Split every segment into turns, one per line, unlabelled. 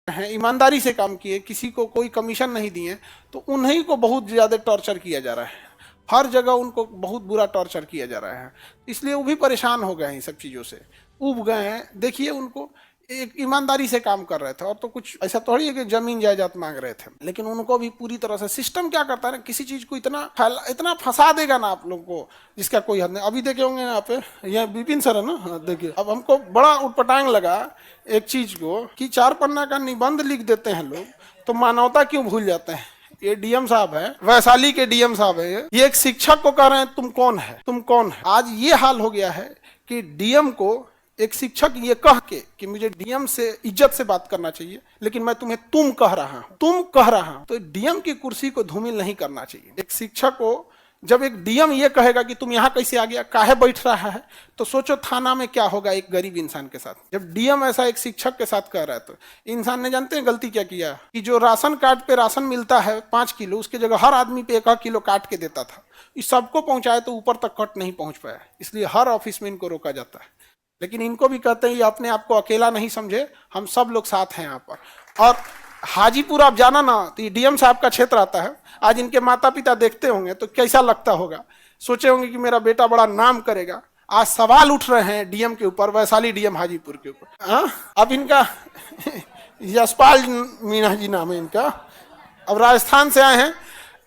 हैं, ईमानदारी से काम किए, किसी को कोई कमीशन नहीं दिए, तो उन्हीं को बहुत ज़्यादा टॉर्चर किया जा रहा है। हर जगह उनको बहुत बुरा टॉर्चर किया जा रहा है, इसलिए वो भी परेशान हो गए हैं, इन सब चीज़ों से ऊब गए हैं। देखिए उनको एक ईमानदारी से काम कर रहे थे, और तो कुछ ऐसा थोड़ी है कि जमीन जायदाद मांग रहे थे, लेकिन उनको भी पूरी तरह से सिस्टम क्या करता है ना, किसी चीज को इतना फंसा देगा ना आप लोगों को, जिसका कोई हद नहीं। अभी देखे होंगे यहाँ पे, यह विपिन सर है ना, देखिए अब हमको बड़ा उटपटांग लगा एक चीज को कि 4 पन्ना का निबंध लिख देते हैं लोग, तो मानवता क्यों भूल जाते हैं। ये डीएम साहब है, वैशाली के डीएम साहब है, ये एक शिक्षक को कह रहे हैं तुम कौन है, तुम कौन है। आज ये हाल हो गया है कि डीएम को एक शिक्षक ये कह के कि मुझे डीएम से इज्जत से बात करना चाहिए, लेकिन मैं तुम्हें तुम कह रहा हूं, तो डीएम की कुर्सी को धूमिल नहीं करना चाहिए। एक शिक्षक को जब एक डीएम ये कहेगा कि तुम यहाँ कैसे आ गया, काहे बैठ रहा है, तो सोचो थाना में क्या होगा एक गरीब इंसान के साथ। जब डीएम ऐसा एक शिक्षक के साथ कह रहा है, तो इंसान ने जानते हैं गलती क्या किया कि जो राशन कार्ड पे राशन मिलता है 5 किलो, उसके जगह हर आदमी पे 1 किलो काट के देता था। इस सबको पहुंचाए तो ऊपर तक कट नहीं पहुंच पाया, इसलिए हर ऑफिस में इनको रोका जाता है। लेकिन इनको भी कहते हैं ये अपने आप को अकेला नहीं समझे, हम सब लोग साथ हैं यहाँ पर। और हाजीपुर आप जाना ना, तो ये डीएम साहब का क्षेत्र आता है। आज इनके माता पिता देखते होंगे तो कैसा लगता होगा, सोचे होंगे कि मेरा बेटा बड़ा नाम करेगा। आज सवाल उठ रहे हैं डीएम के ऊपर, वैशाली डीएम हाजीपुर के ऊपर। अब इनका यशपाल मीणा जी नाम है इनका, अब राजस्थान से आए हैं।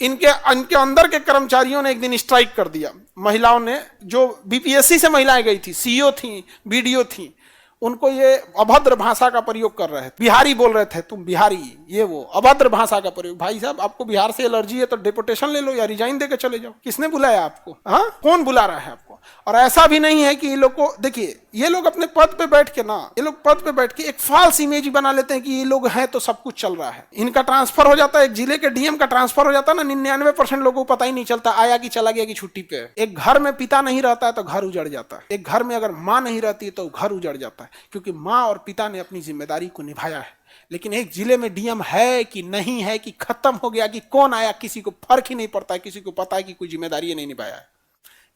इनके अंदर के कर्मचारियों ने एक दिन स्ट्राइक कर दिया। महिलाओं ने, जो बीपीएससी से महिलाएं गई थी, सीईओ थी, बीडीओ थी, उनको ये अभद्र भाषा का प्रयोग कर रहे थे। बिहारी बोल रहे थे, तुम बिहारी, ये वो अभद्र भाषा का प्रयोग। भाई साहब, आपको बिहार से एलर्जी है तो डिपोटेशन ले लो या रिजाइन देकर चले जाओ। किसने बुलाया आपको? हाँ, कौन बुला रहा है आपको? और ऐसा भी नहीं है कि ये लोग को, देखिए ये लोग अपने पद पे बैठ के ना, ये लोग पद पे बैठ के एक फॉल्स इमेज बना लेते हैं कि ये लोग हैं तो सब कुछ चल रहा है। इनका ट्रांसफर हो जाता है, एक जिले के डीएम का ट्रांसफर हो जाता है ना, 99% लोगों को पता ही नहीं चलता आया कि चला गया कि छुट्टी पे। एक घर में पिता नहीं रहता है तो घर उजड़ जाता है। एक घर में अगर माँ नहीं रहती है तो घर उजड़ जाता है, क्योंकि माँ और पिता ने अपनी जिम्मेदारी को निभाया है। लेकिन एक जिले में डीएम है कि नहीं है, कि खत्म हो गया, कि कौन आया, किसी को फर्क ही नहीं पड़ता है। किसी को पता है कि कोई जिम्मेदारी नहीं निभाया है।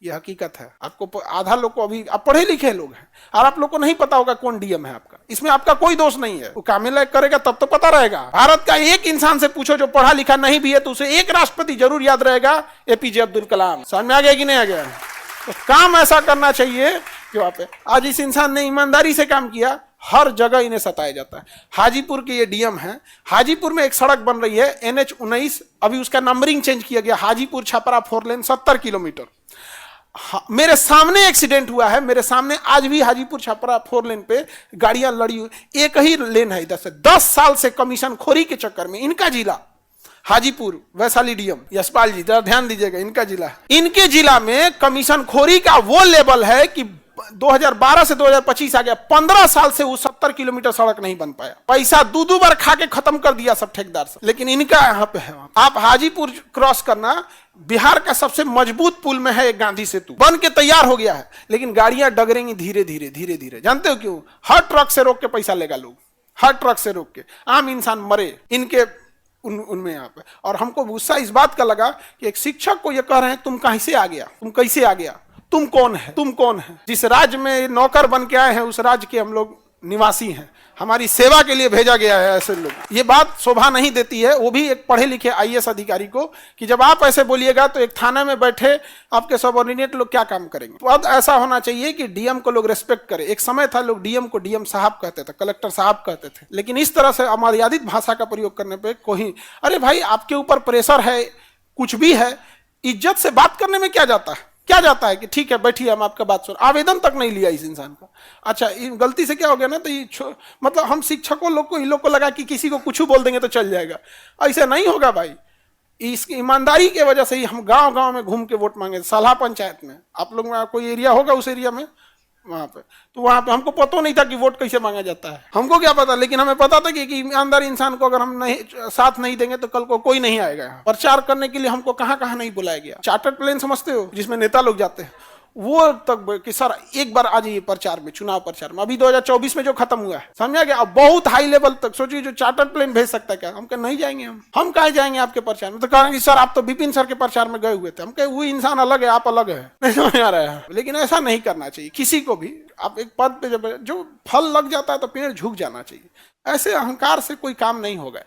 यह हकीकत है। आपको आधा लोग को, अभी आप पढ़े लिखे लोग हैं और आप लोग को नहीं पता होगा कौन डीएम है आपका। इसमें आपका कोई दोष नहीं है। वो कामिल करेगा तब तो पता रहेगा। भारत का एक इंसान से पूछो जो पढ़ा लिखा नहीं भी है, तो उसे एक राष्ट्रपति जरूर याद रहेगा, एपीजे अब्दुल कलाम। समझ में आ गया कि नहीं आ गया? तो काम ऐसा करना चाहिए कि वहां पे आज इस इंसान ने ईमानदारी से काम किया, हर जगह इन्हें सताया जाता है। हाजीपुर के ये डीएम हैं। हाजीपुर में एक सड़क बन रही है NH-19, अभी उसका नंबरिंग चेंज किया गया, हाजीपुर छपरा 4 लेन 70 किलोमीटर। मेरे सामने एक्सीडेंट हुआ है, मेरे सामने आज भी हाजीपुर छपरा 4 लेन पे गाड़ियां लड़ी हुई, एक ही लेन है इधर से। 10 साल से कमीशन खोरी के चक्कर में इनका जिला हाजीपुर, वैशाली डीएम यशपाल जी, जरा ध्यान दीजिएगा, इनका जिला है। इनके जिला में कमीशन खोरी का वो लेवल है कि 2012 से 2025 आ गया, 15 साल से वो 70 किलोमीटर सड़क नहीं बन पाया। पैसा दो बार खा के खत्म कर दिया सब ठेकेदार से। लेकिन इनका यहाँ पे है। आप हाजीपुर क्रॉस करना, बिहार का सबसे मजबूत पुल में है एक गांधी सेतु, बन के तैयार हो गया है, लेकिन गाड़ियां डगरेंगी धीरे धीरे धीरे धीरे। जानते हो क्यों? हर ट्रक से रोक के पैसा लेगा लोग, हर ट्रक से रोक के, आम इंसान मरे इनके उनमें यहाँ पे। और हमको गुस्सा इस बात का लगा कि एक शिक्षक को ये कह रहे हैं तुम कहीं से आ गया, तुम कैसे आ गया, तुम कौन है, तुम कौन है। जिस राज्य में नौकर बन के आए हैं उस राज्य के हम लोग निवासी हैं, हमारी सेवा के लिए भेजा गया है ऐसे लोग। ये बात शोभा नहीं देती है, वो भी एक पढ़े लिखे आईएएस अधिकारी को, कि जब आप ऐसे बोलिएगा तो एक थाना में बैठे आपके सबऑर्डिनेट लोग क्या काम करेंगे। तो अब ऐसा होना चाहिए कि डीएम को लोग रेस्पेक्ट करें। एक समय था लोग डीएम को डीएम साहब कहते थे, कलेक्टर साहब कहते थे, लेकिन इस तरह से अमर्यादित भाषा का प्रयोग करने पर कोई, अरे भाई आपके ऊपर प्रेशर है, कुछ भी है, इज्जत से बात करने में क्या जाता है, क्या जाता है कि ठीक है बैठिए हम आपका बात सुन। आवेदन तक नहीं लिया इस इंसान का। अच्छा, गलती से क्या हो गया ना, तो ये मतलब हम शिक्षकों लोग को, इन लोग को लगा कि किसी को कुछ बोल देंगे तो चल जाएगा। ऐसा नहीं होगा भाई। इसकी ईमानदारी की वजह से ही हम गांव गांव में घूम के वोट मांगे। सलाह पंचायत में आप लोग में कोई एरिया होगा, उस एरिया में वहां पे, तो वहां पे हमको पता नहीं था कि वोट कैसे मांगा जाता है। हमको क्या पता, लेकिन हमें पता था कि ईमानदार इंसान को अगर हम नहीं साथ नहीं देंगे तो कल को कोई नहीं आएगा। प्रचार करने के लिए हमको कहां कहां नहीं बुलाया गया। चार्टर्ड प्लेन समझते हो, जिसमें नेता लोग जाते हैं, वो तक कि सर एक बार आ जाइए प्रचार में, चुनाव प्रचार में। अभी 2024 में जो खत्म हुआ है, समझा गया, अब बहुत हाई लेवल तक सोचिए, जो चार्टर्ड प्लेन भेज सकता है क्या? हम कहे नहीं जाएंगे, हम कहे जाएंगे आपके प्रचार में? तो कहेंगे सर आप तो विपिन सर के प्रचार में गए हुए थे। हम कहे वो इंसान अलग है, आप अलग है, नहीं समझ आ रहा है। लेकिन ऐसा नहीं करना चाहिए किसी को भी। आप एक पद पे जब जो फल लग जाता है तो पेड़ झुक जाना चाहिए। ऐसे अहंकार से कोई काम नहीं होगा।